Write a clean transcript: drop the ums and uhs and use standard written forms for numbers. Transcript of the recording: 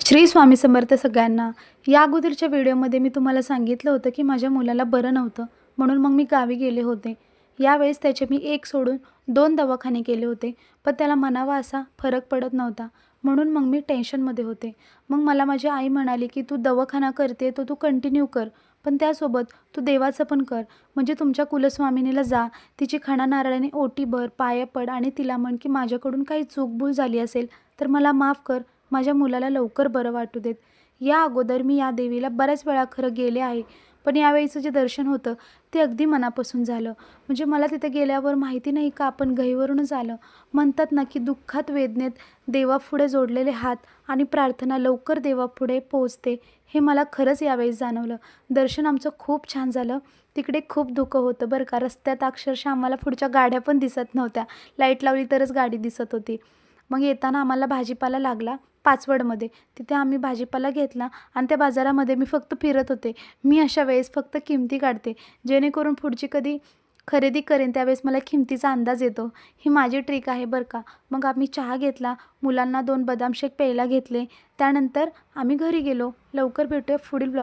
श्री स्वामी समर्थ सगळ्यांना. या अगोदरच्या व्हिडिओमध्ये मी तुम्हाला सांगितलं होतं की माझ्या मुलाला बरं नव्हतं, म्हणून मग मी गावी गेले होते. यावेळेस त्याचे मी एक सोडून 2 दवाखाने केले होते, पण त्याला म्हणावा असा फरक पडत नव्हता. म्हणून मग मी टेन्शनमध्ये होते. मग मला माझी आई म्हणाली की तू दवाखाना करते तो तू कंटिन्यू कर, पण त्यासोबत तू देवाचं पण कर. म्हणजे तुमच्या कुलस्वामिनीला जा, तिची खणा नारळाने ओटी भर, पाया पड आणि तिला म्हण की माझ्याकडून काही चूकभूल झाली असेल तर मला माफ कर, माझ्या मुलाला लवकर बरं वाटू देत. या अगोदर मी या देवीला बऱ्याच वेळा खरं गेले आहे, पण यावेळीचं जे दर्शन होतं ते अगदी मनापासून झालं. म्हणजे मला तिथे गेल्यावर माहिती नाही का आपण गहिवरूनच आलं. म्हणतात ना की दुःखात वेदनेत देवापुढे जोडलेले हात आणि प्रार्थना लवकर देवापुढे पोहोचते, हे मला खरंच यावेळेस जाणवलं. दर्शन आमचं खूप छान झालं. तिकडे खूप धुकं होतं बरं का. रस्त्यात अक्षरशः आम्हाला पुढच्या गाड्या पण दिसत नव्हत्या. लाईट लावली तरच गाडी दिसत होती. मग येताना आम्हाला भाजीपाला लागला पाचवडमध्ये. तिथे आम्ही भाजीपाला घेतला आणि त्या बाजारामध्ये मी फक्त फिरत होते. मी अशा वेळेस फक्त किमती काढते, जेणेकरून पुढची कधी खरेदी करेन त्यावेळेस मला किमतीचा अंदाज येतो. ही माझी ट्रिक आहे बरं का. मग आम्ही चहा घेतला, मुलांना 2 बदाम शेक प्यायला घेतले. त्यानंतर आम्ही घरी गेलो. लवकर भेटूया पुढील ब्लॉग.